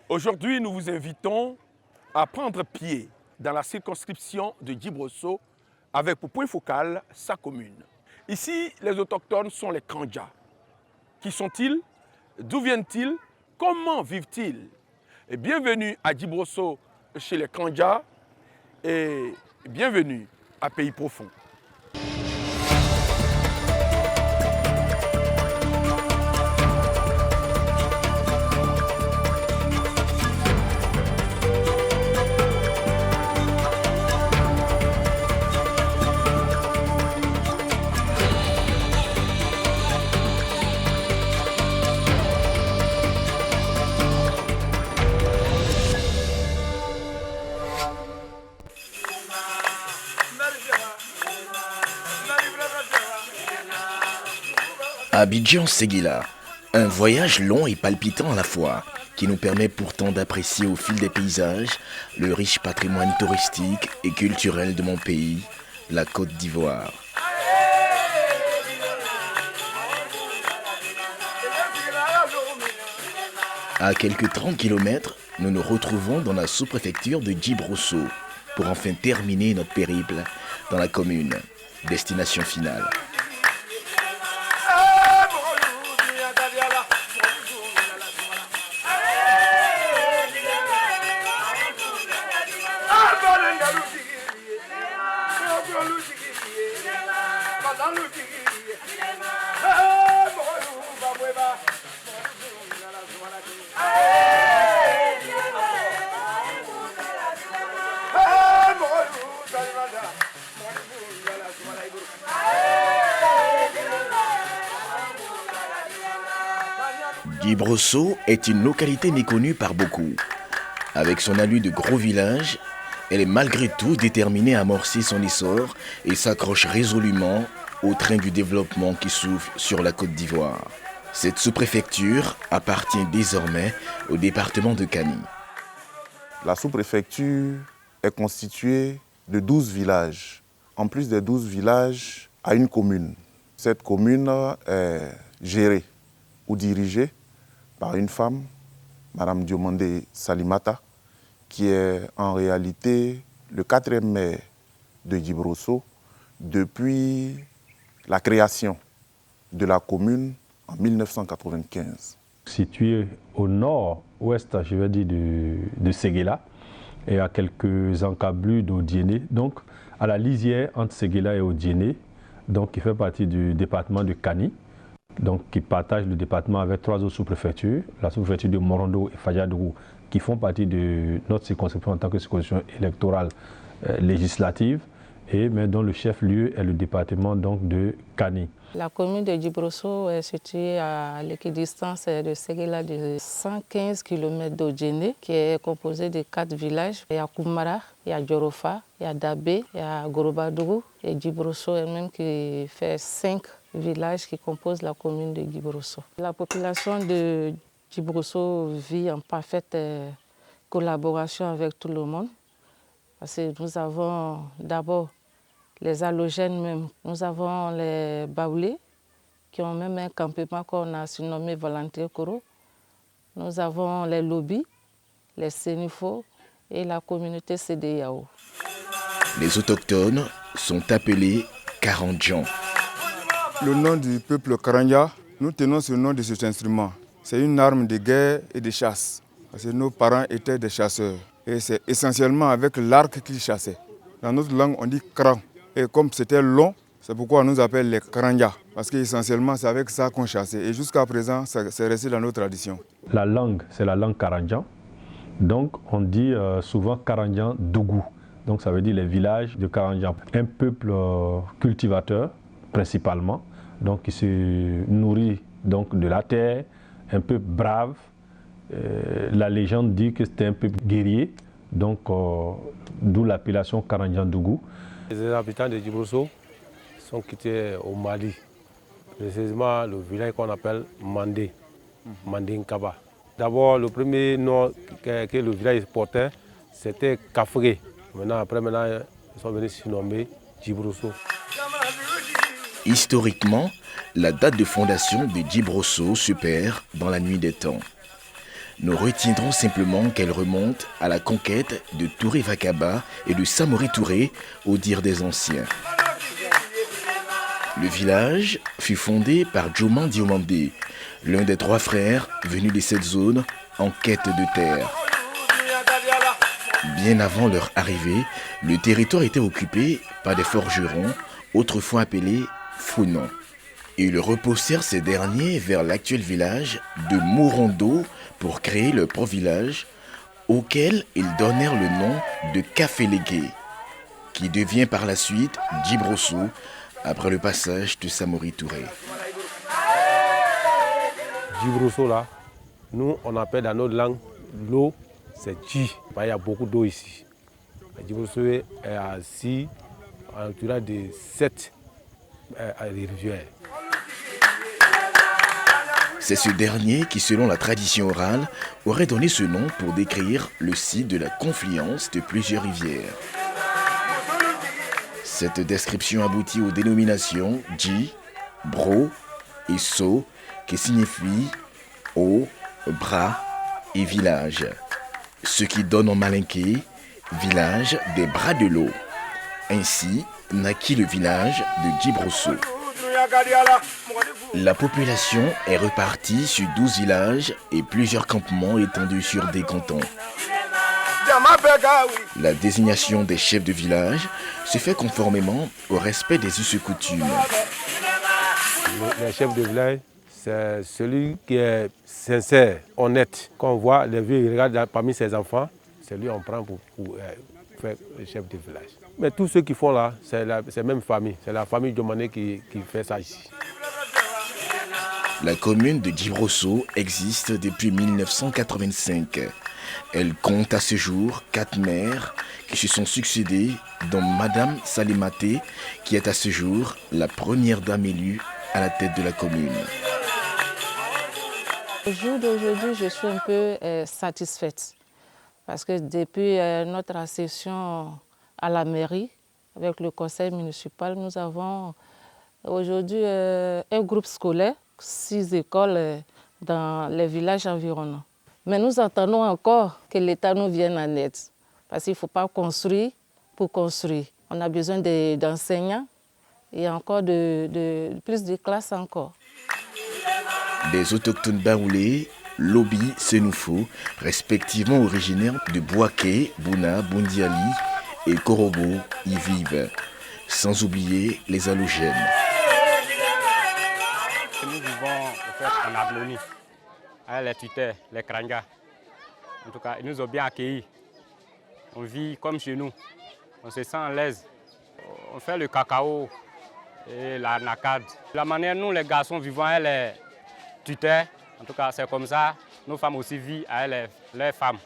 Aujourd'hui, nous vous invitons à prendre pied dans la circonscription de Djibrosso avec pour point focal sa commune. Ici, les autochtones sont les Kandja. Qui sont-ils? D'où viennent-ils? Comment vivent-ils? Et bienvenue à Djibrosso chez les Kandja et bienvenue à Pays Profond. Abidjan-Séguéla, un voyage long et palpitant à la fois, qui nous permet pourtant d'apprécier au fil des paysages le riche patrimoine touristique et culturel de mon pays, la Côte d'Ivoire. À quelques 30 km, nous nous retrouvons dans la sous-préfecture de Djibrosso pour enfin terminer notre périple dans la commune, destination finale. Djibrosso est une localité méconnue par beaucoup. Avec son allure de gros village, elle est malgré tout déterminée à amorcer son essor et s'accroche résolument au train du développement qui souffle sur la Côte d'Ivoire. Cette sous-préfecture appartient désormais au département de Kani. La sous-préfecture est constituée de 12 villages. En plus des 12 villages, à une commune. Cette commune est gérée ou dirigée par une femme, Madame Diomandé Salimata, qui est en réalité le 4e maire de Djibrosso depuis la création de la commune en 1995. Situé au nord-ouest, je vais dire, de Séguéla et à quelques encablures d'Odiéné, donc à la lisière entre Séguéla et Odiéné, donc qui fait partie du département de Kani, donc qui partage le département avec 3 autres sous-préfectures, la sous-préfecture de Morondo et Fadjadougou, qui font partie de notre circonscription en tant que circonscription électorale législative, mais dont le chef-lieu est le département donc de Kani. La commune de Djibrosso est située à l'équidistance de Séguéla de 115 km d'Odjéné, qui est composée de 4 villages. Il y a Koumara, il y a Djorofa, il y a Dabé, il y a Gorobadougou et Djibrosso elle-même qui fait 5 villages qui composent la commune de Djibrosso. La population de Djibrosso vit en parfaite collaboration avec tout le monde. Parce que nous avons d'abord les halogènes même. Nous avons les baoulés qui ont même un campement qu'on a surnommé Volontaire Koro. Nous avons les lobbies, les sénifos et la communauté CDAO. Les autochtones sont appelés Karandjan. Le nom du peuple Karanja, nous tenons ce nom de cet instrument. C'est une arme de guerre et de chasse. Parce que nos parents étaient des chasseurs. Et c'est essentiellement avec l'arc qu'ils chassaient. Dans notre langue, on dit Kran. Et comme c'était long, c'est pourquoi on nous appelle les Karanja. Parce qu'essentiellement, c'est avec ça qu'on chassait. Et jusqu'à présent, c'est resté dans nos traditions. La langue, c'est la langue Karandjan. Donc, on dit souvent Karandjan Dougou. Donc, ça veut dire les villages de Karandjan. Un peuple cultivateur, principalement, donc qui se nourrit donc, de la terre, un peuple brave. La légende dit que c'était un peuple guerrier, donc d'où l'appellation Karandjan Dougou. Les habitants de Djibrosso sont quittés au Mali, précisément le village qu'on appelle Mandé, Mandé Nkaba. D'abord, le premier nom que le village portait, c'était Kafré. Maintenant, ils sont venus se nommer Djibrosso. Historiquement, la date de fondation de Djibrosso se perd dans la nuit des temps. nous retiendrons simplement qu'elle remonte à la conquête de Touré Vakaba et de Samori Touré, au dire des anciens. Le village fut fondé par Djoman Diomandé, l'un des 3 frères venus de cette zone en quête de terre. Bien avant leur arrivée, le territoire était occupé par des forgerons, autrefois appelés Founons. Ils repoussèrent ces derniers vers l'actuel village de Mourondo pour créer leur propre village, auquel ils donnèrent le nom de Cafélégué, qui devient par la suite Djibrosso, après le passage de Samori Touré. Djibrosso là, nous on appelle dans notre langue l'eau, c'est Dji. Il y a beaucoup d'eau ici. Djibrosso est assis à l'entourage de 7 rivières. C'est ce dernier qui, selon la tradition orale, aurait donné ce nom pour décrire le site de la confluence de plusieurs rivières. Cette description aboutit aux dénominations Dji, Bro et So, qui signifient eau, bras et village. Ce qui donne en malinké village des bras de l'eau. Ainsi naquit le village de Djibrosso. La population est repartie sur 12 villages et plusieurs campements étendus sur des cantons. La désignation des chefs de village se fait conformément au respect des us et coutumes. Le chef de village, c'est celui qui est sincère, honnête. Quand on voit les vieux, il regarde parmi ses enfants, c'est lui qu'on prend pour faire le chef de village. Mais tous ceux qui font là, c'est la même famille. C'est la famille Djomané qui fait ça ici. La commune de Djibrosso existe depuis 1985. Elle compte à ce jour 4 maires qui se sont succédés, dont Madame Salématé, qui est à ce jour la première dame élue à la tête de la commune. Au jour d'aujourd'hui, je suis un peu satisfaite parce que depuis notre accession à la mairie, avec le conseil municipal, nous avons aujourd'hui un groupe scolaire, 6 écoles dans les villages environnants. Mais nous attendons encore que l'État nous vienne en aide parce qu'il ne faut pas construire pour construire. On a besoin d'enseignants et encore plus de classes encore. Des autochtones baoulés, Lobi, Senoufo, respectivement originaires de Bouaké, Bouna, Bundiali et Korobo, y vivent, sans oublier les halogènes. Nous vivons en fait en harmonie avec les tuteurs, les Krangas. En tout cas, ils nous ont bien accueillis. On vit comme chez nous, on se sent à l'aise. On fait le cacao et la nacade. La manière nous les garçons vivons avec les tuteurs, en tout cas c'est comme ça, nos femmes aussi vivent avec les femmes.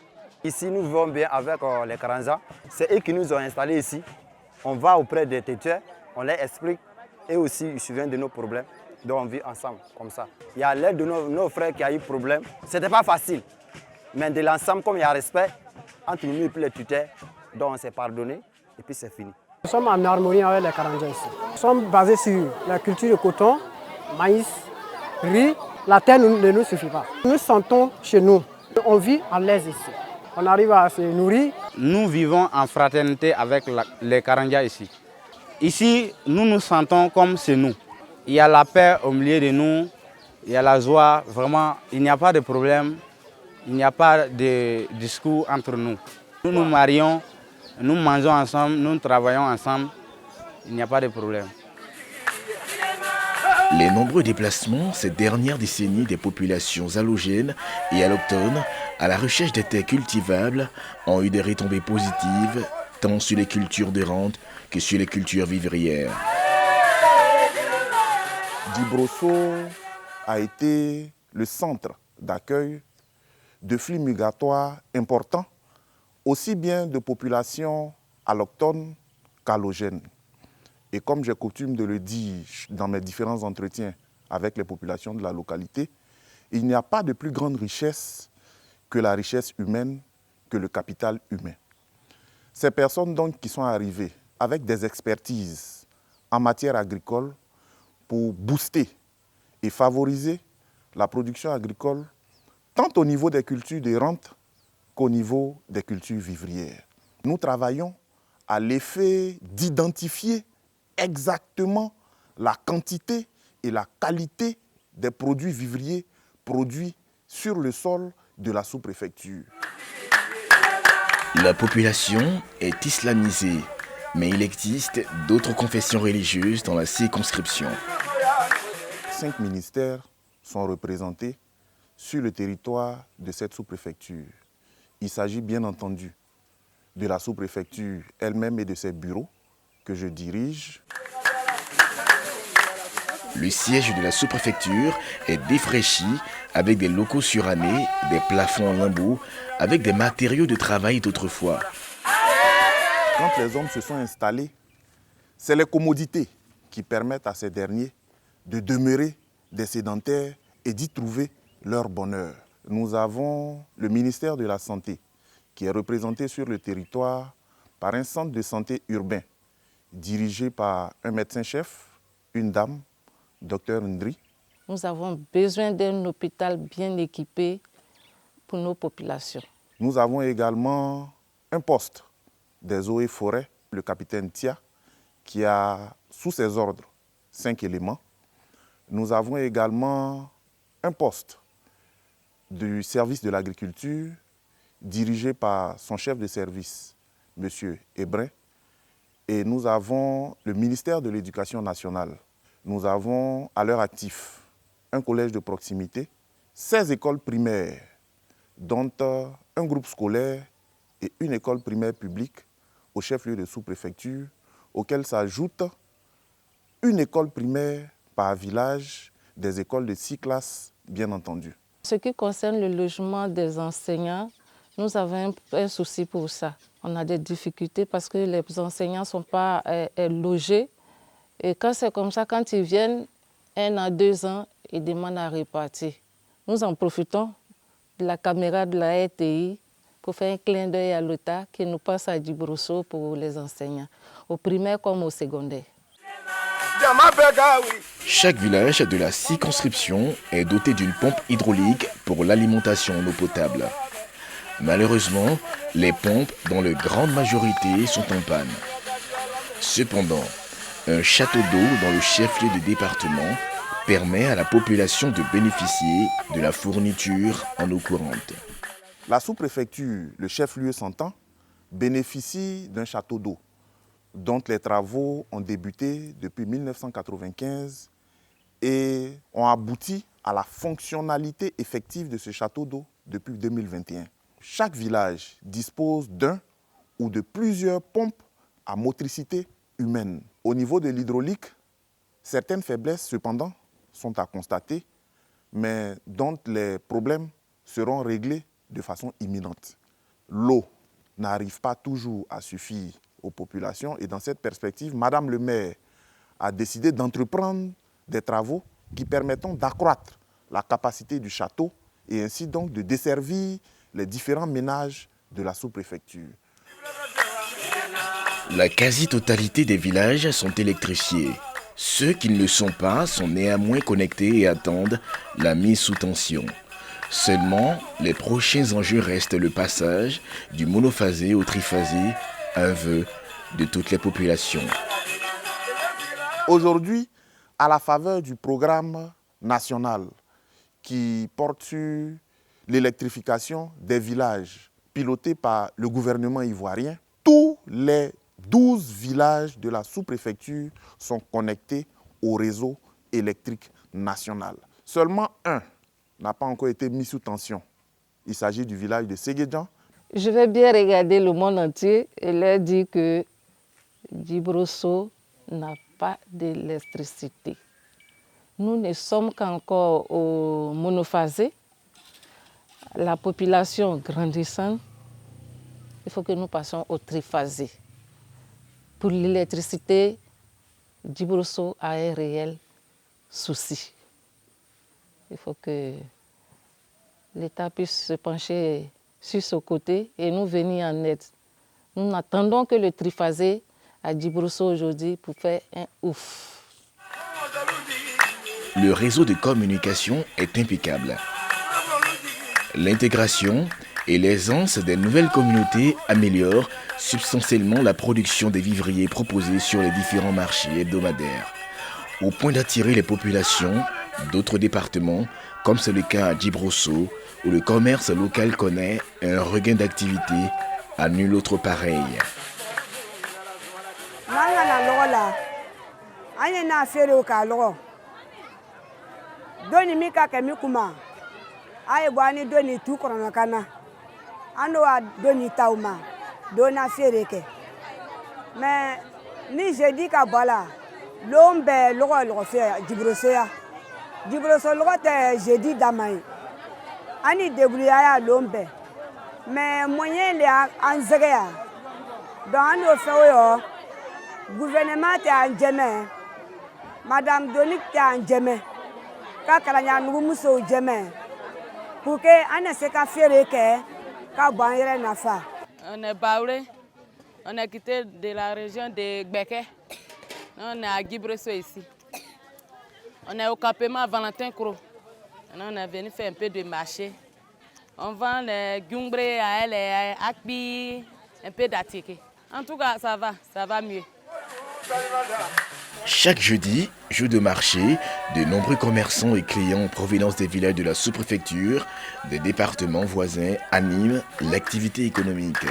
Ici nous vivons bien avec les Karanza. C'est eux qui nous ont installés ici. On va auprès des tuteurs, on les explique et aussi ils se souviennent de nos problèmes. Donc on vit ensemble comme ça. Il y a l'aide de nos frères qui a eu problème. Ce n'était pas facile. Mais de l'ensemble, comme il y a respect entre nous et les tuteurs, donc on s'est pardonné et puis c'est fini. Nous sommes en harmonie avec les Karanjas ici. Nous sommes basés sur la culture de coton, maïs, riz. La terre ne nous suffit pas. Nous sentons chez nous. On vit à l'aise ici. On arrive à se nourrir. Nous vivons en fraternité avec les Karanjas ici. Ici, nous nous sentons comme chez nous. Il y a la paix au milieu de nous, il y a la joie, vraiment, il n'y a pas de problème, il n'y a pas de discours entre nous. Nous nous marions, nous mangeons ensemble, nous travaillons ensemble, il n'y a pas de problème. Les nombreux déplacements ces dernières décennies des populations allogènes et allochtones à la recherche des terres cultivables ont eu des retombées positives tant sur les cultures de rente que sur les cultures vivrières. Djibrosso a été le centre d'accueil de flux migratoires importants, aussi bien de populations allochtones qu'allogènes. Et comme j'ai coutume de le dire dans mes différents entretiens avec les populations de la localité, il n'y a pas de plus grande richesse que la richesse humaine, que le capital humain. Ces personnes donc qui sont arrivées avec des expertises en matière agricole pour booster et favoriser la production agricole tant au niveau des cultures de rente qu'au niveau des cultures vivrières. Nous travaillons à l'effet d'identifier exactement la quantité et la qualité des produits vivriers produits sur le sol de la sous-préfecture. La population est islamisée, mais il existe d'autres confessions religieuses dans la circonscription. 5 ministères sont représentés sur le territoire de cette sous-préfecture. Il s'agit bien entendu de la sous-préfecture elle-même et de ses bureaux que je dirige. Le siège de la sous-préfecture est défraîchi avec des locaux surannés, des plafonds en limbo, avec des matériaux de travail d'autrefois. Quand les hommes se sont installés, c'est les commodités qui permettent à ces derniers de demeurer des sédentaires et d'y trouver leur bonheur. Nous avons le ministère de la Santé qui est représenté sur le territoire par un centre de santé urbain dirigé par un médecin-chef, une dame, Dr Ndri. Nous avons besoin d'un hôpital bien équipé pour nos populations. Nous avons également un poste des eaux et forêts, le capitaine Tia, qui a sous ses ordres 5 éléments. Nous avons également un poste du service de l'agriculture dirigé par son chef de service, M. Hébrin. Et nous avons le ministère de l'Éducation nationale. Nous avons à leur actif un collège de proximité, 16 écoles primaires, dont un groupe scolaire et une école primaire publique au chef-lieu de sous-préfecture, auquel s'ajoute une école primaire par village, des écoles de 6 classes, bien entendu. Ce qui concerne le logement des enseignants, nous avons un souci pour ça. On a des difficultés parce que les enseignants ne sont pas logés. Et quand c'est comme ça, quand ils viennent 1 à 2 ans, ils demandent à repartir. Nous en profitons de la caméra de la RTI pour faire un clin d'œil à l'État qui nous passe à Djibrosso pour les enseignants, au primaire comme au secondaire. Chaque village de la circonscription est doté d'une pompe hydraulique pour l'alimentation en eau potable. Malheureusement, les pompes, dans leur grande majorité, sont en panne. Cependant, un château d'eau dans le chef-lieu du département permet à la population de bénéficier de la fourniture en eau courante. La sous-préfecture, le chef-lieu s'entend, bénéficie d'un château d'eau dont les travaux ont débuté depuis 1995 et ont abouti à la fonctionnalité effective de ce château d'eau depuis 2021. Chaque village dispose d'un ou de plusieurs pompes à motricité humaine. Au niveau de l'hydraulique, certaines faiblesses cependant sont à constater, mais dont les problèmes seront réglés de façon imminente. L'eau n'arrive pas toujours à suffire aux populations et dans cette perspective, Madame le maire a décidé d'entreprendre des travaux qui permettront d'accroître la capacité du château et ainsi donc de desservir les différents ménages de la sous-préfecture. La quasi-totalité des villages sont électrifiés. Ceux qui ne le sont pas sont néanmoins connectés et attendent la mise sous tension. Seulement, les prochains enjeux restent le passage du monophasé au triphasé, un vœu de toutes les populations. Aujourd'hui, à la faveur du programme national qui porte sur l'électrification des villages piloté par le gouvernement ivoirien, tous les 12 villages de la sous-préfecture sont connectés au réseau électrique national. Seulement un n'a pas encore été mis sous tension. Il s'agit du village de Séguédjan. Je vais bien regarder le monde entier et leur dire que Djibrosso n'a pas d'électricité. Nous ne sommes qu'encore au monophasé. La population grandissant, il faut que nous passions au triphasé. Pour l'électricité, Djibrosso a un réel souci. Il faut que l'État puisse se pencher sur ce côté et nous venir en aide. Nous n'attendons que le triphasé à Djibrosso aujourd'hui pour faire un ouf. Le réseau de communication est impeccable. L'intégration et l'aisance des nouvelles communautés améliorent substantiellement la production des vivriers proposés sur les différents marchés hebdomadaires, au point d'attirer les populations d'autres départements, comme c'est le cas à Djibrosso, où le commerce local connaît un regain d'activité à nul autre pareil. Aye boani doni tu kono kana ando wa doni tauma dona fereke mais ni je dis ka bala lombe logo fe Djibrosso logo te je dis damai ani débrouiller ya lombe mais moyen le anzege ya donc ando fe yo gouvernement te anjeme madame Donik te anjeme ka kalanya nugu muso jeme. On est Baoulé, on est quitté de la région de Gbeke, on est à Djibrosso ici. On est au campement Valentin Cro. On est venu faire un peu de marché. On vend les gumbrés, les akbi, un peu d'attiqué. En tout cas, ça va mieux. Chaque jeudi, jour de marché, de nombreux commerçants et clients en provenance des villages de la sous-préfecture, des départements voisins animent l'activité économique.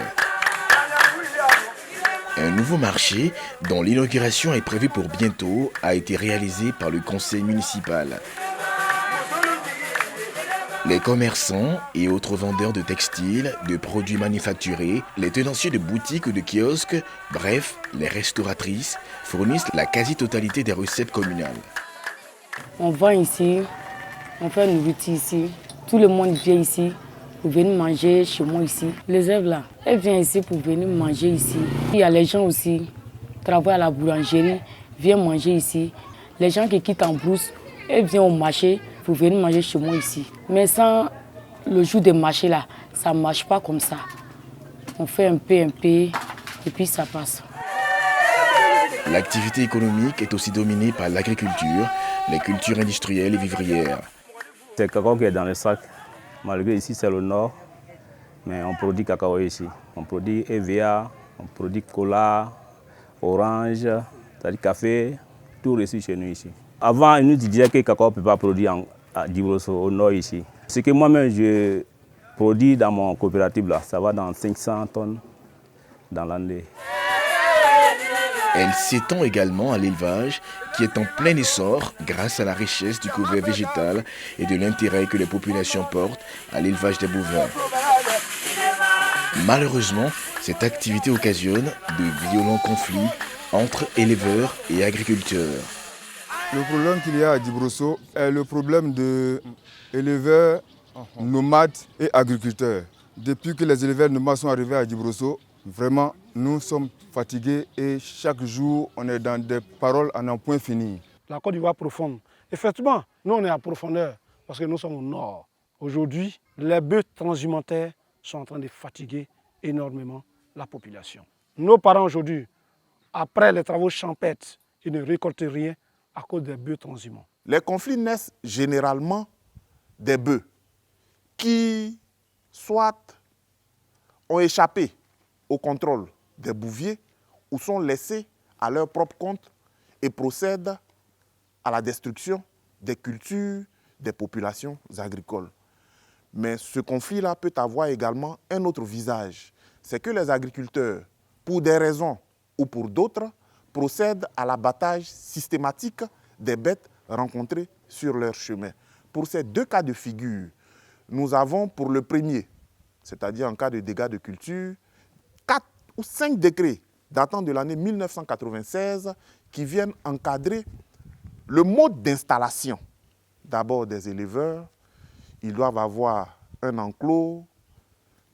Un nouveau marché, dont l'inauguration est prévue pour bientôt, a été réalisé par le conseil municipal. Les commerçants et autres vendeurs de textiles, de produits manufacturés, les tenanciers de boutiques ou de kiosques, bref, les restauratrices, fournissent la quasi-totalité des recettes communales. On vend ici, on fait une nourriture ici, tout le monde vient ici pour venir manger chez moi ici. Les élèves là, elles viennent ici pour venir manger ici. Il y a les gens aussi qui travaillent à la boulangerie, viennent manger ici. Les gens qui quittent en brousse, elles viennent au marché pour venir manger chez moi ici. Mais sans le jour des marchés là, ça ne marche pas comme ça. On fait un peu, et puis ça passe. L'activité économique est aussi dominée par l'agriculture, les cultures industrielles et vivrières. C'est le cacao qui est dans le sac. Malgré ici c'est le nord, mais on produit cacao ici. On produit EVA, on produit cola, orange, c'est-à-dire café, tout reçu chez nous ici. Avant, ils nous disaient que le cacao ne peut pas produire à Djibrosso, au nord ici. Ce que moi-même je produis dans mon coopérative, là, ça va dans 500 tonnes dans l'année. Elle s'étend également à l'élevage qui est en plein essor grâce à la richesse du couvert végétal et de l'intérêt que les populations portent à l'élevage des bovins. Malheureusement, cette activité occasionne de violents conflits entre éleveurs et agriculteurs. Le problème qu'il y a à Djibrosso est le problème d'éleveurs, nomades et agriculteurs. Depuis que les éleveurs nomades sont arrivés à Djibrosso, vraiment, nous sommes fatigués et chaque jour, on est dans des paroles à n'en point finir. La Côte d'Ivoire profonde. Effectivement, nous, on est à profondeur parce que nous sommes au nord. Aujourd'hui, les bœufs transhumataires sont en train de fatiguer énormément la population. Nos parents aujourd'hui, après les travaux champêtres, ils ne récoltent rien à cause des bœufs transhumants. Les conflits naissent généralement des bœufs qui, soit ont échappé au contrôle des bouviers ou sont laissés à leur propre compte et procèdent à la destruction des cultures, des populations agricoles. Mais ce conflit-là peut avoir également un autre visage. C'est que les agriculteurs, pour des raisons ou pour d'autres, procèdent à l'abattage systématique des bêtes rencontrées sur leur chemin. Pour ces deux cas de figure, nous avons pour le premier, c'est-à-dire en cas de dégâts de culture, 4 ou 5 décrets datant de l'année 1996 qui viennent encadrer le mode d'installation. D'abord des éleveurs, ils doivent avoir un enclos,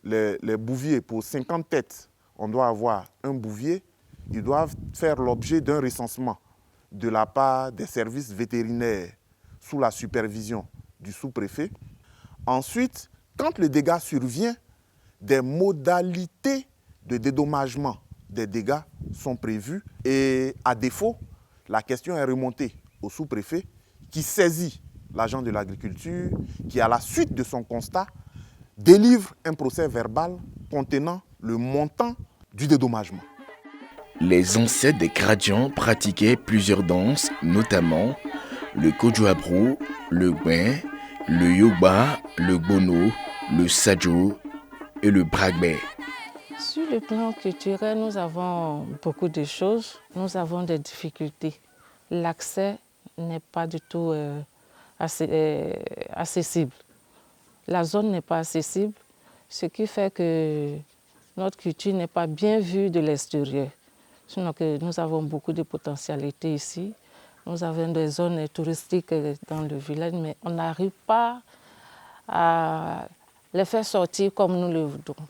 les bouviers pour 50 têtes, on doit avoir un bouvier, ils doivent faire l'objet d'un recensement de la part des services vétérinaires sous la supervision du sous-préfet. Ensuite, quand le dégât survient, des modalités de dédommagement des dégâts sont prévues et à défaut, la question est remontée au sous-préfet qui saisit l'agent de l'agriculture qui, à la suite de son constat, délivre un procès verbal contenant le montant du dédommagement. Les ancêtres des Kradjians pratiquaient plusieurs danses, notamment le Kodjoabrou, le Gwen, le Yoba, le Bono, le Sadjo et le Bragbé. Sur le plan culturel, nous avons beaucoup de choses. Nous avons des difficultés. L'accès n'est pas du tout accessible. La zone n'est pas accessible, ce qui fait que notre culture n'est pas bien vue de l'extérieur. Sinon que nous avons beaucoup de potentialités ici. Nous avons des zones touristiques dans le village, mais on n'arrive pas à les faire sortir comme nous le voudrons.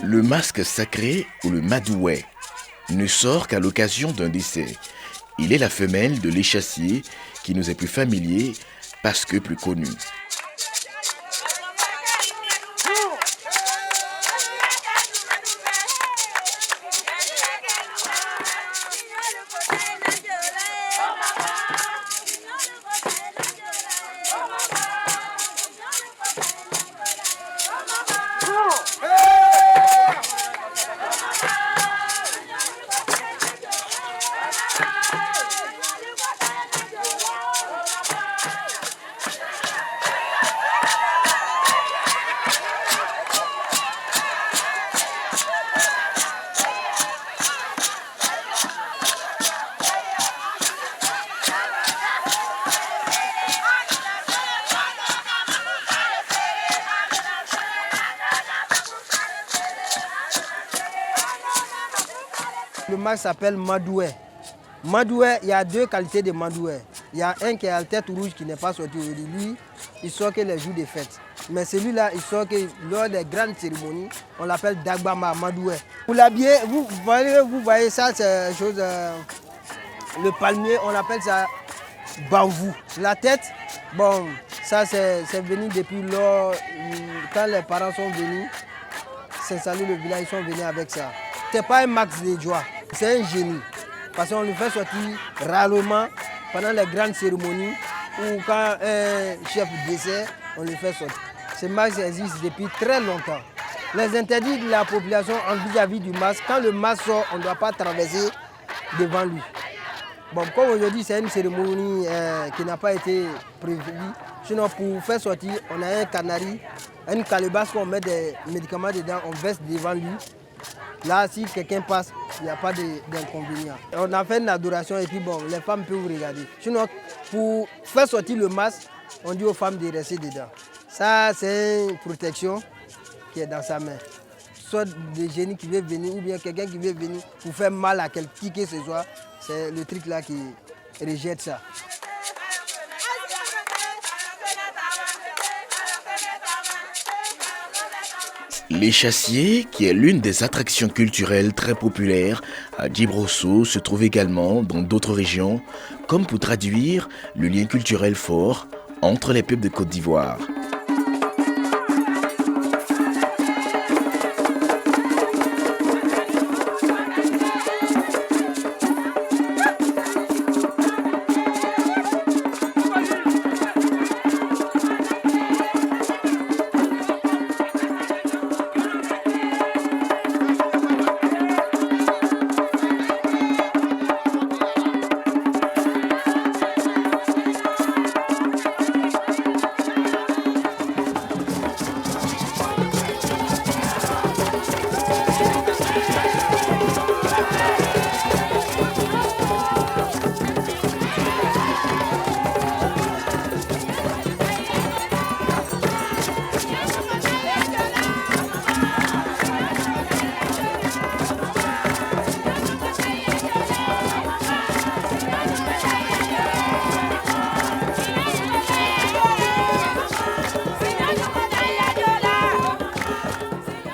Le masque sacré ou le madoué ne sort qu'à l'occasion d'un décès. Il est la femelle de l'échassier qui nous est plus familier parce que plus connu. Le masque s'appelle madoué. Madoué, il y a deux qualités de madoué. Il y a un qui est à la tête rouge qui n'est pas sorti aujourd'hui. Lui, il sort que les jours de fête. Mais celui-là, il sort que lors des grandes cérémonies, on l'appelle Dagbama Madoué. Pour l'habiller, vous voyez ça, c'est chose, le palmier, on appelle ça bambou. La tête, bon, ça c'est venu depuis lors, quand les parents sont venus s'installer le village, ils sont venus avec ça. Ce n'est pas un max de joie, c'est un génie. Parce qu'on le fait sortir rarement pendant les grandes cérémonies ou quand un chef décède, on le fait sortir. Ce masque existe depuis très longtemps. Les interdits de la population vis-à-vis du masque, quand le masque sort, on ne doit pas traverser devant lui. Bon, comme aujourd'hui, c'est une cérémonie qui n'a pas été prévue. Sinon, pour faire sortir, on a un canari, une calebasse qu'on met des médicaments dedans, on verse devant lui. Là, si quelqu'un passe, il n'y a pas d'inconvénient. On a fait une adoration et puis bon, les femmes peuvent regarder. Sinon, pour faire sortir le masque, on dit aux femmes de rester dedans. Ça, c'est une protection qui est dans sa main. Soit des génies qui veulent venir ou bien quelqu'un qui veut venir pour faire mal à quelqu'un que ce soit, c'est le truc là qui rejette ça. L'échassier, qui est l'une des attractions culturelles très populaires à Djibrosso, se trouve également dans d'autres régions, comme pour traduire le lien culturel fort entre les peuples de Côte d'Ivoire.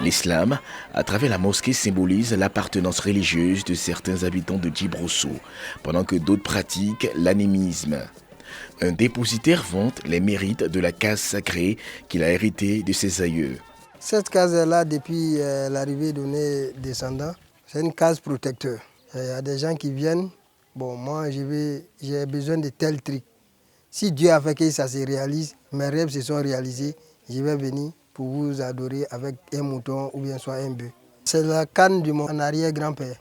L'islam, à travers la mosquée, symbolise l'appartenance religieuse de certains habitants de Djibrosso, pendant que d'autres pratiquent l'animisme. Un dépositaire vante les mérites de la case sacrée qu'il a héritée de ses aïeux. Cette case-là, depuis l'arrivée de nos descendants, c'est une case protecteur. Il y a des gens qui viennent, bon, moi j'ai besoin de tel truc. Si Dieu a fait que ça se réalise, mes rêves se sont réalisés, je vais venir pour vous adorer avec un mouton ou bien soit un bœuf. C'est la canne de mon arrière-grand-père.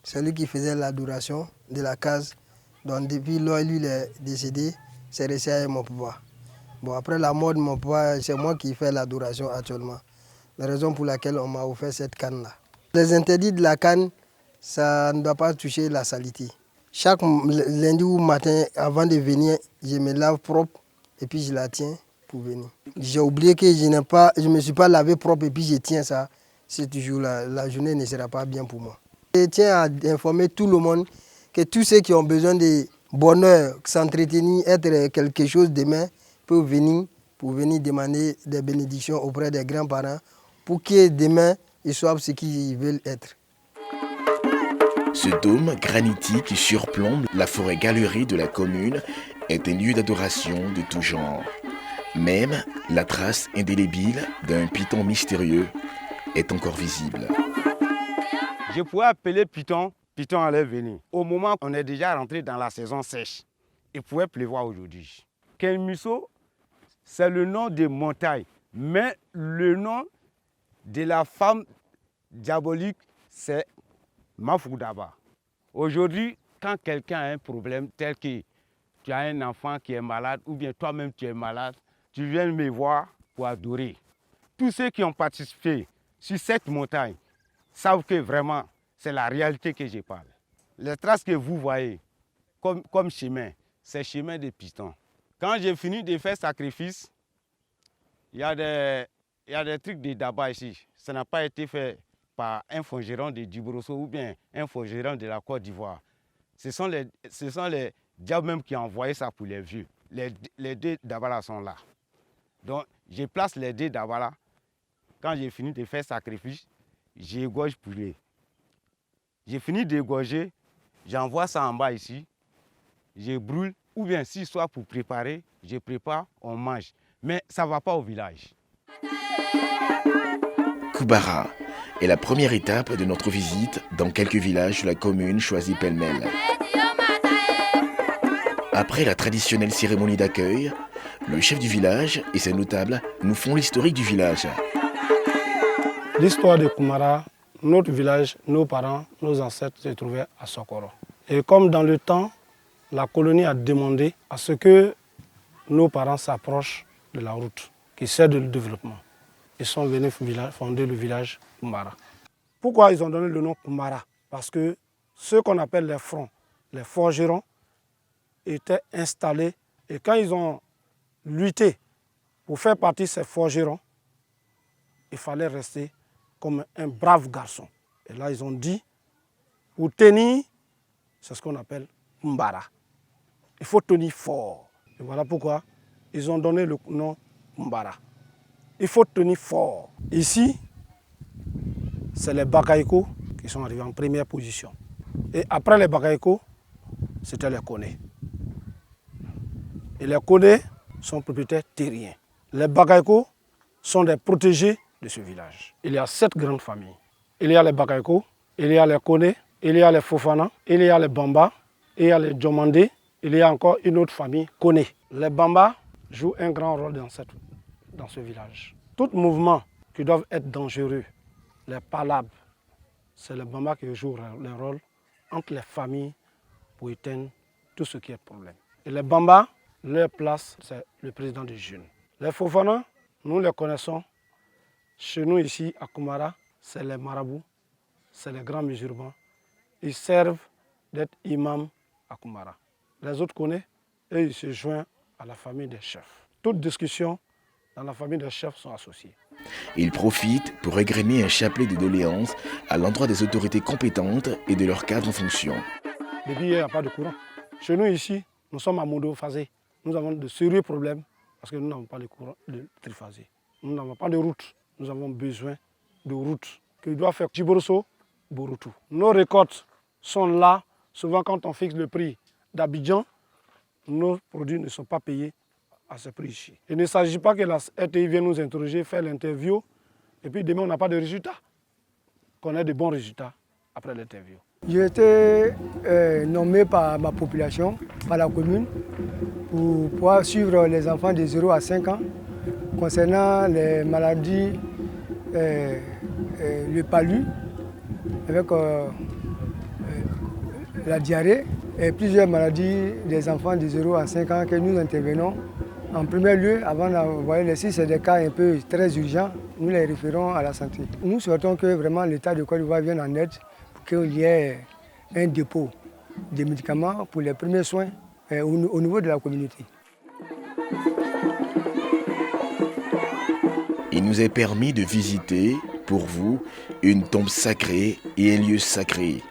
C'est lui qui faisait l'adoration de la case. Donc depuis lors, lui il est décédé, c'est resté avec mon papa. Bon, après la mort de mon papa, c'est moi qui fais l'adoration actuellement. La raison pour laquelle on m'a offert cette canne-là. Les interdits de la canne, ça ne doit pas toucher la saleté. Chaque lundi ou matin, avant de venir, je me lave propre et puis je la tiens pour venir. J'ai oublié que je ne me suis pas lavé propre et puis je tiens ça. C'est toujours la journée ne sera pas bien pour moi. Je tiens à informer tout le monde que tous ceux qui ont besoin de bonheur, s'entretenir, être quelque chose demain, peuvent venir pour venir demander des bénédictions auprès des grands-parents pour que demain ils soient ce qu'ils veulent être. Ce dôme granitique qui surplombe la forêt galerie de la commune est un lieu d'adoration de tout genre. Même la trace indélébile d'un python mystérieux est encore visible. Je pourrais appeler Python, Python allait venir. Au moment où on est déjà rentré dans la saison sèche, il pouvait pleuvoir aujourd'hui. Kelmiso, c'est le nom des montagnes, mais le nom de la femme diabolique, c'est Mafoudaba. Aujourd'hui, quand quelqu'un a un problème tel que tu as un enfant qui est malade ou bien toi-même tu es malade, tu viens me voir pour adorer. Tous ceux qui ont participé sur cette montagne savent que vraiment c'est la réalité que je parle. Les traces que vous voyez comme chemin, c'est chemin de Python. Quand j'ai fini de faire sacrifice, il y a des trucs de Daba ici. Ça n'a pas été fait par un forgeron de Djibrosso ou bien un forgeron de la Côte d'Ivoire. Ce sont les diables même qui ont envoyé ça pour les vieux. Les deux Dabala sont là. Donc, je place les deux Dabala. Quand j'ai fini de faire sacrifice, j'égorge poulet. J'ai fini d'égorger, j'envoie ça en bas ici, je brûle, ou bien si soit pour préparer, je prépare, on mange. Mais ça ne va pas au village. Koubara est la première étape de notre visite dans quelques villages de la commune choisie pêle-mêle. Après la traditionnelle cérémonie d'accueil, le chef du village et ses notables nous font l'historique du village. L'histoire de Koumara, notre village, nos parents, nos ancêtres se trouvaient à Sokoro. Et comme dans le temps, la colonie a demandé à ce que nos parents s'approchent de la route qui sert de développement. Ils sont venus fonder le village Koumara. Pourquoi ils ont donné le nom Koumara? Parce que ceux qu'on appelle les fronts, les forgerons, étaient installés. Et quand ils ont lutté pour faire partie de ces forgerons, il fallait rester comme un brave garçon. Et là, ils ont dit, pour tenir, c'est ce qu'on appelle Koumara. Il faut tenir fort. Et voilà pourquoi ils ont donné le nom Koumara. Il faut tenir fort. Ici, c'est les Bakaïko qui sont arrivés en première position. Et après les Bakaïko, c'était les Koné. Et les Koné sont propriétaires terriens. Les Bakaïko sont des protégés de ce village. Il y a 7 grandes familles. Il y a les Bakaïko, il y a les Koné, il y a les Fofana, il y a les Bamba, il y a les Djomandé, il y a encore une autre famille, Koné. Les Bamba jouent un grand rôle dans ce village. Tout mouvement qui doit être dangereux, les palabres, c'est les Bamba qui jouent le rôle entre les familles pour éteindre tout ce qui est problème. Et les Bamba, leur place, c'est le président des jeunes. Les Fofana, nous les connaissons. Chez nous ici, à Koumara, c'est les marabouts, c'est les grands musulmans. Ils servent d'être imams à Koumara. Les autres connaissent et ils se joignent à la famille des chefs. Toutes discussions dans la famille des chefs sont associées. Il profite pour égrener un chapelet de doléances à l'endroit des autorités compétentes et de leurs cadres en fonction. Depuis hier, il n'y a pas de courant. Chez nous ici, nous sommes à monophasé. Nous avons de sérieux problèmes parce que nous n'avons pas de courant de triphasé. Nous n'avons pas de route. Nous avons besoin de route que doit faire Djiborosso, Borutou. Nos récoltes sont là. Souvent, quand on fixe le prix d'Abidjan, nos produits ne sont pas payés à ce prix ici. Il ne s'agit pas que la RTI vienne nous interroger, faire l'interview, et puis demain on n'a pas de résultats. Qu'on ait de bons résultats après l'interview. J'ai été nommé par ma population, par la commune, pour pouvoir suivre les enfants de 0 à 5 ans concernant les maladies, le palu, avec la diarrhée et plusieurs maladies des enfants de 0 à 5 ans que nous intervenons. En premier lieu, avant d'envoyer les 6, c'est des cas un peu très urgents, nous les référons à la santé. Nous souhaitons que vraiment l'État de Côte d'Ivoire vienne en aide pour qu'il y ait un dépôt de médicaments pour les premiers soins au niveau de la communauté. Il nous est permis de visiter, pour vous, une tombe sacrée et un lieu sacré,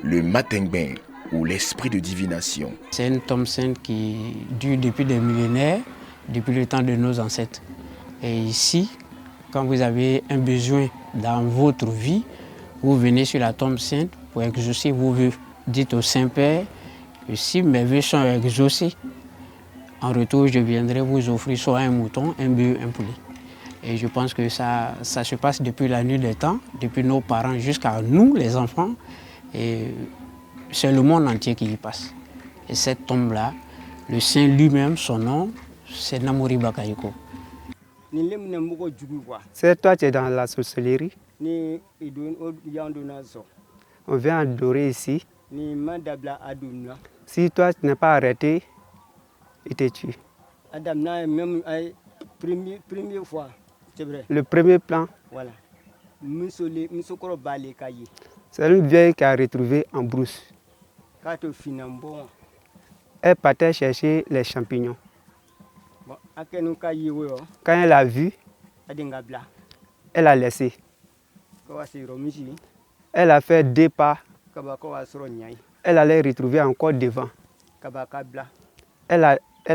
le Matengben, ou l'esprit de divination. C'est une tombe sainte qui dure depuis des millénaires, depuis le temps de nos ancêtres. Et ici, quand vous avez un besoin dans votre vie, vous venez sur la tombe sainte pour exaucer vos vœux. Dites au Saint-Père que si mes vœux sont exaucés, en retour, je viendrai vous offrir soit un mouton, un bœuf, un poulet. Et je pense que ça se passe depuis la nuit des temps, depuis nos parents jusqu'à nous, les enfants. Et c'est le monde entier qui y passe. Et cette tombe-là, le saint lui-même, son nom, c'est Namori Bakaïko. C'est toi, tu es dans la sorcellerie. On vient adorer ici. Si toi, tu n'es pas arrêté, il te tue. Le premier plan, voilà. C'est une vieille qui a retrouvé en brousse. Elle partait chercher les champignons. Quand elle a vu, elle a laissé. Elle a fait 2 pas. Elle allait retrouver encore devant. Elle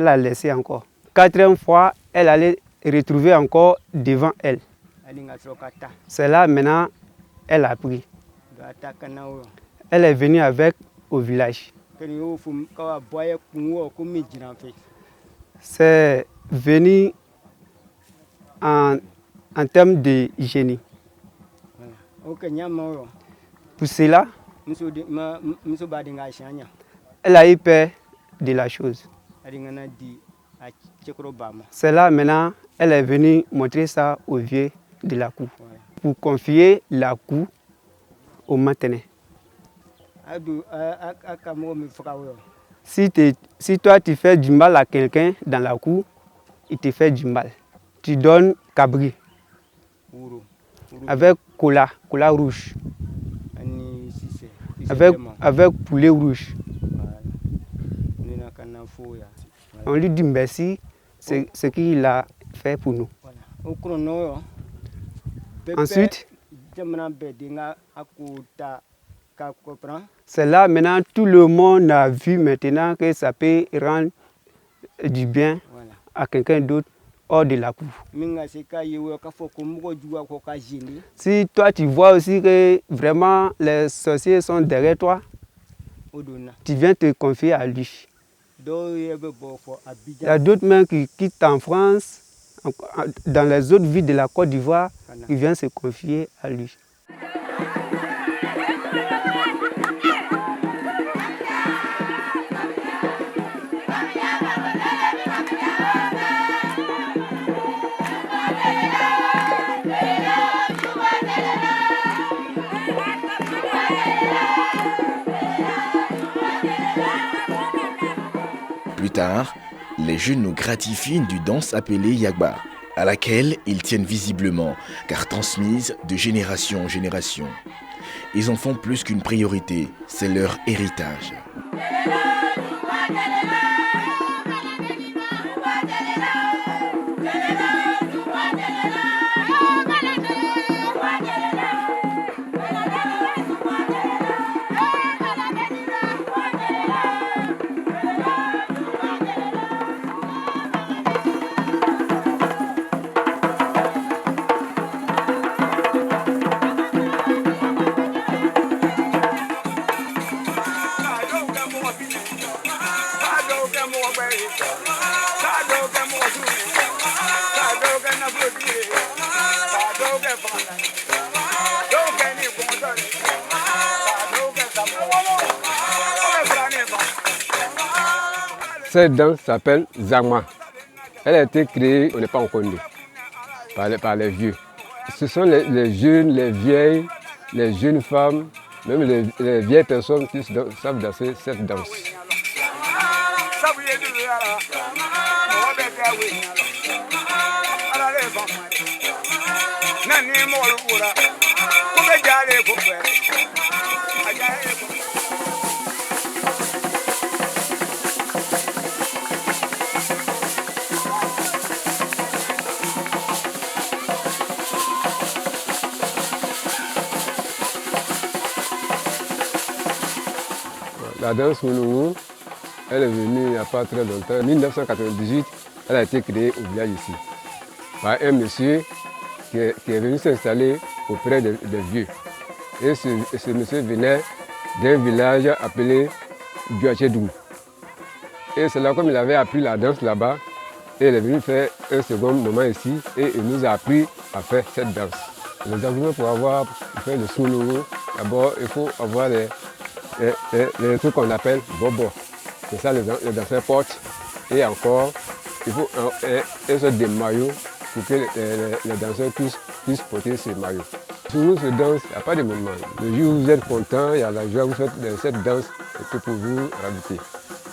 a laissé encore. 4e fois, elle allait retrouver encore devant elle. C'est là maintenant, elle a pris. Elle est venue avec au village. C'est venu en termes de hygiène. Pour cela, elle a eu peur de la chose. C'est là maintenant, elle est venue montrer ça au vieux de la cour. Pour confier la cour au maintenant. Si toi tu fais du mal à quelqu'un dans la cour, il te fait du mal. Tu donnes cabri avec cola rouge, avec poulet rouge. On lui dit merci, c'est ce qu'il a fait pour nous. Ensuite, c'est là maintenant tout le monde a vu maintenant que ça peut rendre du bien à quelqu'un d'autre hors de la cour. Si toi tu vois aussi que vraiment les sorciers sont derrière toi, tu viens te confier à lui. Il y a d'autres mains qui quittent en France, dans les autres villes de la Côte d'Ivoire, qui viennent se confier à lui. Plus tard, les jeunes nous gratifient d'une danse appelée Yagba, à laquelle ils tiennent visiblement, car transmise de génération en génération. Ils en font plus qu'une priorité, c'est leur héritage. Cette danse s'appelle Zama. Elle a été créée, on n'est pas encore né, par les vieux. Ce sont les jeunes, les vieilles, les jeunes femmes, même les vieilles personnes qui savent danser cette danse. La danse Mounoumou, elle est venue il n'y a pas très longtemps. En 1998, elle a été créée au village ici, par un monsieur qui est venu s'installer auprès des vieux. Et ce monsieur venait d'un village appelé Guachedou. Et c'est là, comme il avait appris la danse là-bas, et il est venu faire un second moment ici, et il nous a appris à faire cette danse. Les danseurs, pour faire le Mounoumou, d'abord il faut avoir les trucs qu'on appelle bobo. C'est ça les danseurs portent. Et encore, il faut un sorte de maillot pour que les danseurs puissent porter ces maillots. Sur nous, ce danse, il n'y a pas de moment. Le jour où vous êtes content, il y a la joie, vous faites cette danse que pour vous rajouter.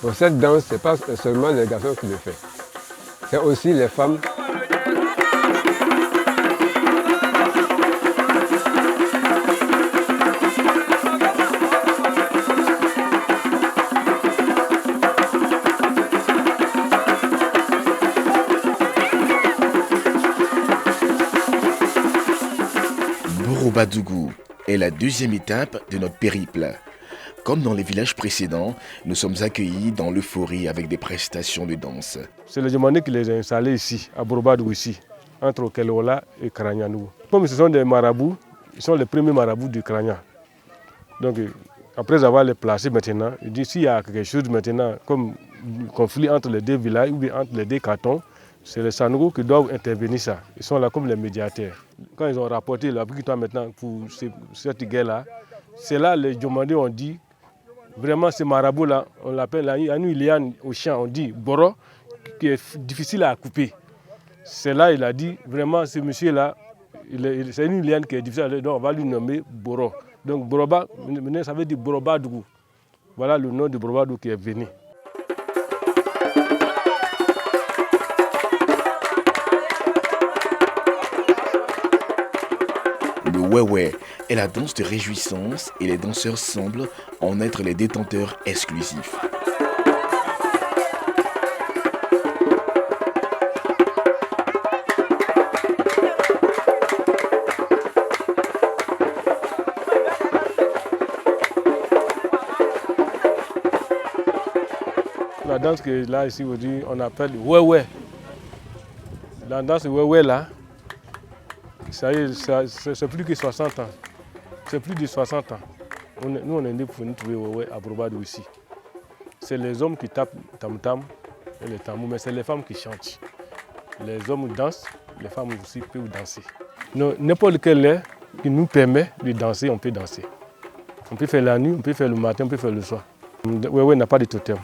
Pour cette danse, ce n'est pas seulement les garçons qui le font. C'est aussi les femmes. Borobadougou est la deuxième étape de notre périple. Comme dans les villages précédents, nous sommes accueillis dans l'euphorie avec des prestations de danse. C'est le Djamandé qui les a installés ici, à Borobadougou, ici, entre Kelola et Kragnanou. Comme ce sont des marabouts, ils sont les premiers marabouts du Kragna. Donc, après avoir les placés maintenant, il dit s'il y a quelque chose maintenant, comme conflit entre les deux villages ou bien entre les deux cantons, c'est les Sanogo qui doivent intervenir ça. Ils sont là comme les médiateurs. Quand ils ont rapporté la victoire maintenant pour cette guerre-là, c'est là les Djamandés ont dit, vraiment ce marabout-là, on l'appelle la Iliane au champ, on dit Boro, qui est difficile à couper. C'est là il a dit, vraiment ce monsieur-là, c'est une liane qui est difficile à couper, donc on va lui nommer Boro. Donc Boroba, ça veut dire Borobadougou. Voilà le nom de Borobadougou qui est venu. Le Wewe est la danse de réjouissance et les danseurs semblent en être les détenteurs exclusifs. La danse que là ici aujourd'hui on appelle Wewe. La danse Wewe là, ça y est, c'est plus que 60 ans. C'est plus de 60 ans. Nous on est né pour nous trouver Wewe à Brobado aussi. C'est les hommes qui tapent tam-tam et les tambours, mais c'est les femmes qui chantent. Les hommes dansent, les femmes aussi peuvent danser. N'importe quel air qui nous permet de danser, on peut danser. On peut faire la nuit, on peut faire le matin, on peut faire le soir. Wewe n'a pas de totem.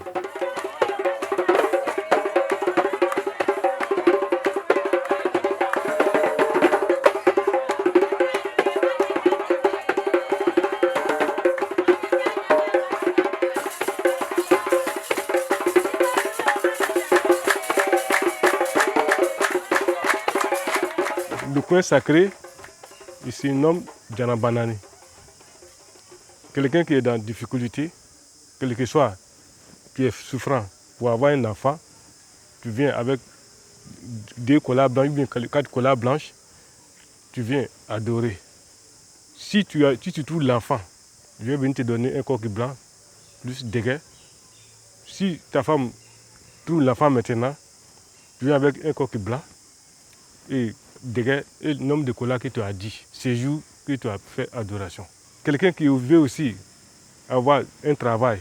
Le coin sacré, il se nomme Djanabanani. Quelqu'un qui est dans difficulté, quel que soit, qui est souffrant pour avoir un enfant, tu viens avec 2 colas blancs, bien 4 colas blanches, tu viens adorer. Si tu trouves l'enfant, je vais venir te donner un coq blanc, plus dégueu. Si ta femme trouve l'enfant maintenant, tu viens avec un coq blanc et dégueu et le nombre de colas que tu as dit, ce jour que tu as fait adoration. Quelqu'un qui veut aussi avoir un travail,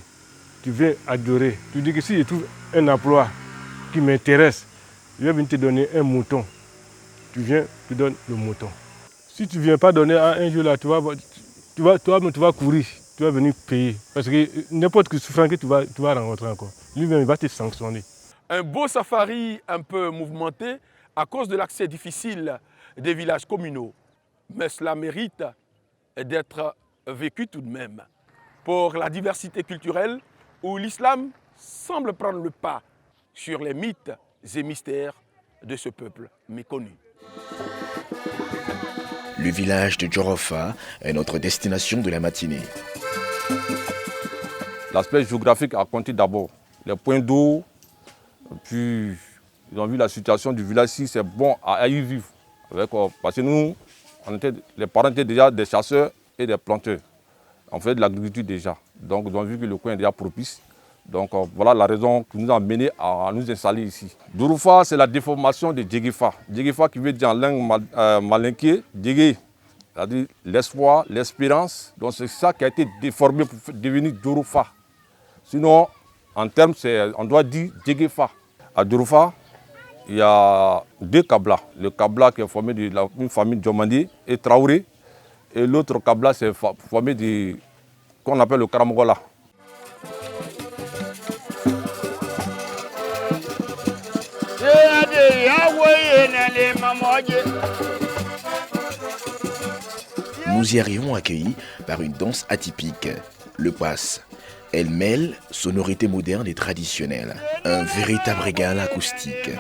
tu viens adorer. Tu dis que si je trouve un emploi qui m'intéresse, je vais venir te donner un mouton. Tu viens, tu donnes le mouton. Si tu ne viens pas donner un jour là, tu vas courir, tu vas venir payer. Parce que n'importe quel souffrant que tu vas rencontrer encore, lui-même il va te sanctionner. Un beau safari un peu mouvementé à cause de l'accès difficile des villages communaux. Mais cela mérite d'être vécu tout de même. Pour la diversité culturelle où l'islam semble prendre le pas sur les mythes et mystères de ce peuple méconnu. Le village de Djorofa est notre destination de la matinée. L'aspect géographique a compté d'abord. Les points d'eau, puis ils ont vu la situation du village ici, c'est bon à y vivre. Parce que nous, les parents étaient déjà des chasseurs et des planteurs. On fait de l'agriculture déjà. Donc ils ont vu que le coin est déjà propice. Donc voilà la raison qui nous a menés à nous installer ici. Djorofa, c'est la déformation de Djegefa. Djegefa qui veut dire en langue malinké, Djege, c'est-à-dire l'espoir, l'espérance. Donc c'est ça qui a été déformé pour devenir Djorofa. Sinon, en termes, on doit dire Djegefa. À Djorofa, il y a 2 Kabla. Le Kabla qui est formé d'une famille Djomandi et Traoré. Et l'autre Kabla, c'est formé de qu'on appelle le Karamogola. Nous y arrivons accueillis par une danse atypique, le passe. Elle mêle sonorité moderne et traditionnelle, un véritable régal acoustique.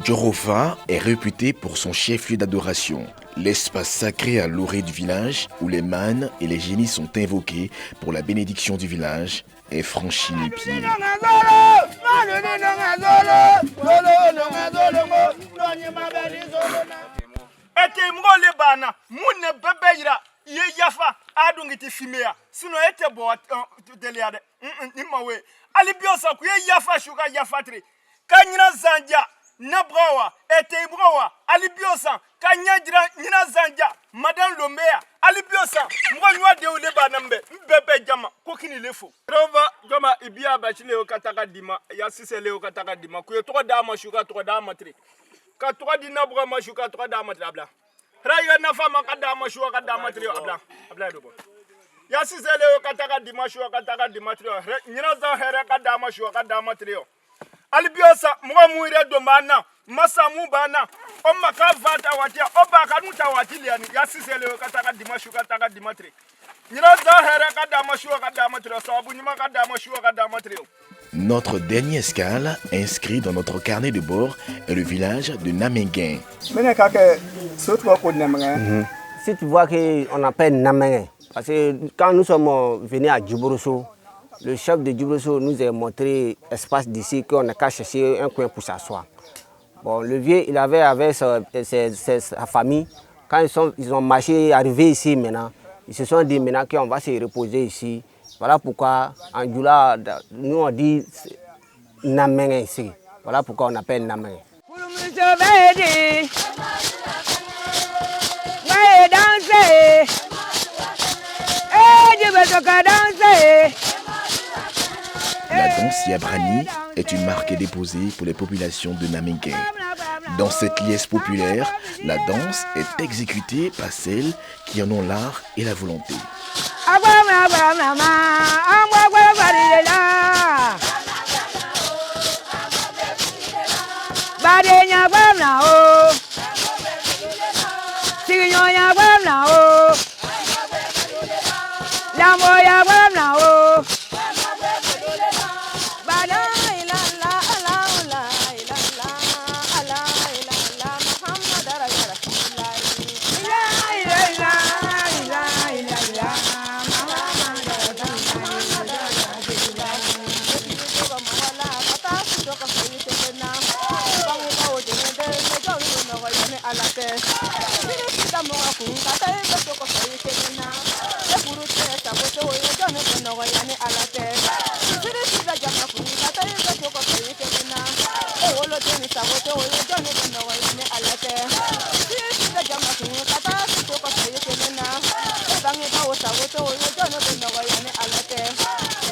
Djorofa est réputé pour son chef-lieu d'adoration, l'espace sacré à l'orée du village où les mânes et les génies sont invoqués pour la bénédiction du village est franchi les pieds. Alibiosa kuye yafa shuka yafatri. Kanyina zanja nabrawa eteibrawa alibiosa kanyadira nyina zanja madan lombea alibiosa mwanwa de ule banambe mbebe jama kokini lefo rova jama ibia bachile okataka dima ya sisele okataka dima kuye to dama shuka to dama tri ka to dina bra mashuka to dama trabla raiga nafa makadama shuka kadama tri abla dobo ya sisele okataka dima shuka kataka dima tri nyina za here kadama shuka kadama tri Alibiosa muire domana masamu bana omaka vata watia obaka nuta watiliani yasisele kataka dimashu kataka dimatri nyiraza here kadamashu kadamatri sababu nyima kadamashu kadamatri. Notre dernière escale, inscrit dans notre carnet de bord, est le village de Namenguin. Si tu vois qu'on appelle Namenguin, parce que quand nous sommes venus à Djibourosso, le chef de Djibourosso nous a montré l'espace d'ici qu'on n'a qu'à chercher un coin pour s'asseoir. Bon, le vieux, il avait avec sa famille, quand ils ont marché, arrivé ici maintenant, ils se sont dit maintenant qu'on va se reposer ici. Voilà pourquoi en Djoula, nous on dit Namenguin ici. Voilà pourquoi on appelle Namenguin. La danse Yabrani est une marque déposée pour les populations de Namenguin. Dans cette liesse populaire, la danse est exécutée par celles qui en ont l'art et la volonté.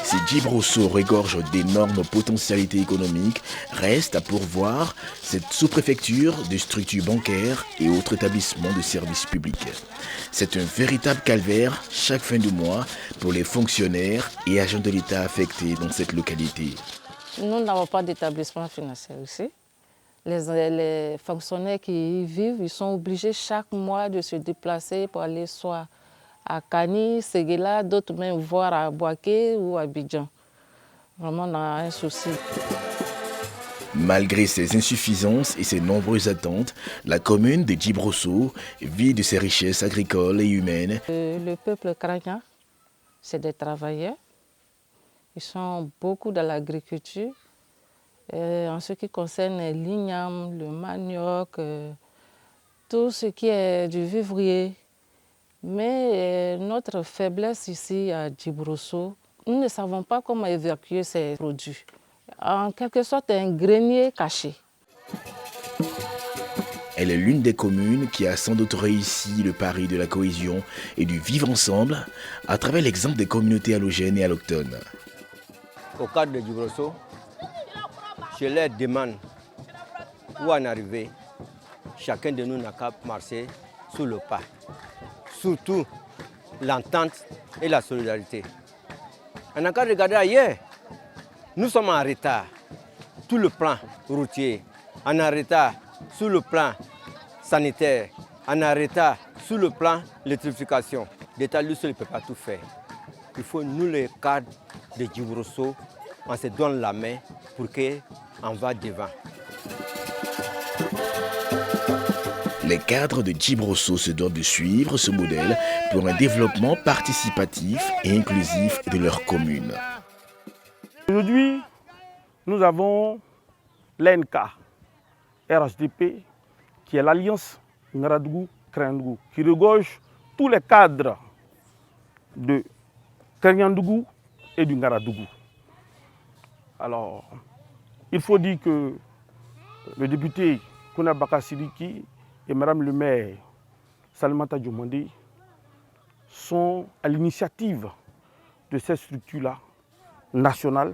Si Djibrosso regorge d'énormes potentialités économiques, reste à pourvoir cette sous-préfecture de structures bancaires et autres établissements de services publics. C'est un véritable calvaire chaque fin de mois pour les fonctionnaires et agents de l'État affectés dans cette localité. Nous n'avons pas d'établissement financier ici. Les fonctionnaires qui y vivent, ils sont obligés chaque mois de se déplacer pour aller soit à Kani, Séguéla, d'autres même voir à Boaké ou à Abidjan. Vraiment, on a un souci. Malgré ses insuffisances et ses nombreuses attentes, la commune de Djibrosso vit de ses richesses agricoles et humaines. Le peuple kragna, c'est des travailleurs. Ils sont beaucoup dans l'agriculture. En ce qui concerne l'igname, le manioc, tout ce qui est du vivrier. Mais notre faiblesse ici à Djibrosso, nous ne savons pas comment évacuer ces produits. En quelque sorte, un grenier caché. Elle est l'une des communes qui a sans doute réussi le pari de la cohésion et du vivre ensemble à travers l'exemple des communautés allogènes et allochtones. Au cadre de Djibrosso, je leur demande où en arriver. Chacun de nous n'a qu'à marcher sous le pas. Surtout l'entente et la solidarité. On n'a qu'à regarder ailleurs. Nous sommes en retard. Tout le plan routier, on est en retard sur le plan sanitaire, on est en retard sur le plan électrification. L'État lui seul ne peut pas tout faire. Il faut nous les cadres de Djibrosso, on se donne la main pour qu'on va devant. Les cadres de Djibrosso se doivent de suivre ce modèle pour un développement participatif et inclusif de leur commune. Aujourd'hui, nous avons l'NK, RHDP, qui est l'Alliance Ngaradougou-Krendougou, qui regorge tous les cadres de Krendougou et du Ngaradougou. Alors, il faut dire que le député Kouna Baka Sidiki et Madame le maire Salimata Diomandé sont à l'initiative de cette structure-là, nationale.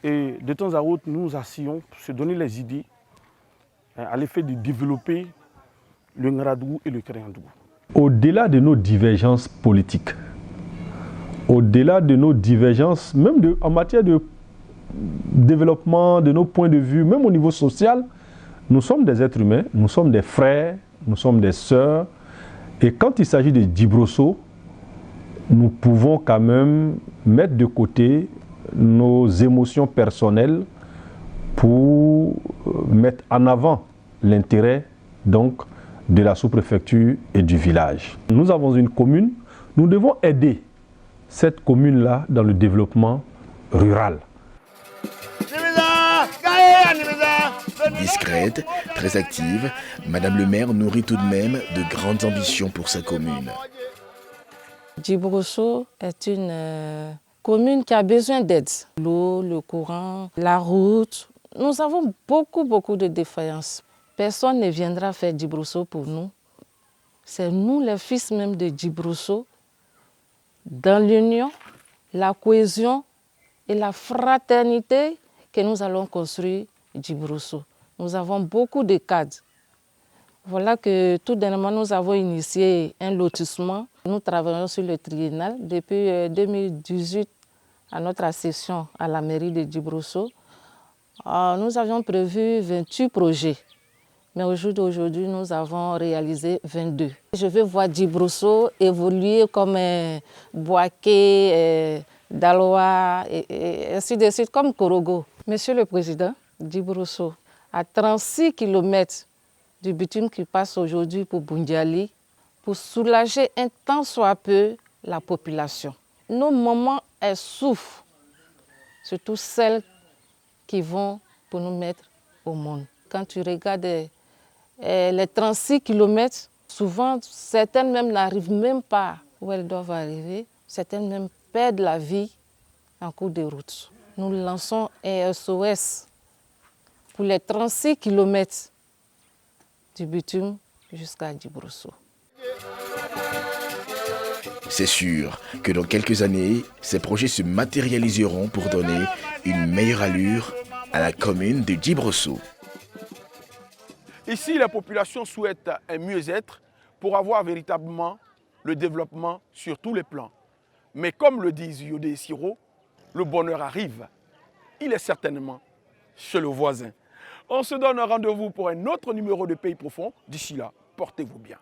Et de temps à autre, nous nous asseyons pour se donner les idées à l'effet de développer le Ngaradougou et le Kéréandougou. Au-delà de nos divergences politiques, au-delà de nos divergences, même en matière de développement, de nos points de vue, même au niveau social, nous sommes des êtres humains, nous sommes des frères, nous sommes des sœurs. Et quand il s'agit de Djibrosso, nous pouvons quand même mettre de côté nos émotions personnelles pour mettre en avant l'intérêt donc de la sous-préfecture et du village. Nous avons une commune, nous devons aider cette commune-là dans le développement rural. Discrète, très active, Madame le maire nourrit tout de même de grandes ambitions pour sa commune. Djibrosso est une commune qui a besoin d'aide. L'eau, le courant, la route. Nous avons beaucoup de défaillances. Personne ne viendra faire Djibrosso pour nous. C'est nous, les fils même de Djibrosso, dans l'union, la cohésion et la fraternité que nous allons construire Djibrosso. Nous avons beaucoup de cadres. Voilà que tout dernièrement, nous avons initié un lotissement. Nous travaillons sur le triennal depuis 2018 à notre accession à la mairie de Djibrosso. Nous avions prévu 28 projets, mais aujourd'hui, nous avons réalisé 22. Je veux voir Djibrosso évoluer comme Boaké, Daloa, et ainsi de suite, comme Korogo. Monsieur le Président, Djibrosso, à 36 km du bitume qui passe aujourd'hui pour Bundiali, pour soulager un tant soit peu la population. Nos mamans, elles souffrent, surtout celles qui vont pour nous mettre au monde. Quand tu regardes les 36 km, souvent, certaines même n'arrivent même pas où elles doivent arriver. Certaines même perdent la vie en cours de route. Nous lançons un SOS pour les 36 km du bitume jusqu'à Djibrosso. C'est sûr que dans quelques années, ces projets se matérialiseront pour donner une meilleure allure à la commune de Djibrosso. Ici, la population souhaite un mieux-être pour avoir véritablement le développement sur tous les plans. Mais comme le dit Yodé Siro, le bonheur arrive. Il est certainement chez le voisin. On se donne un rendez-vous pour un autre numéro de Pays Profond. D'ici là, portez-vous bien.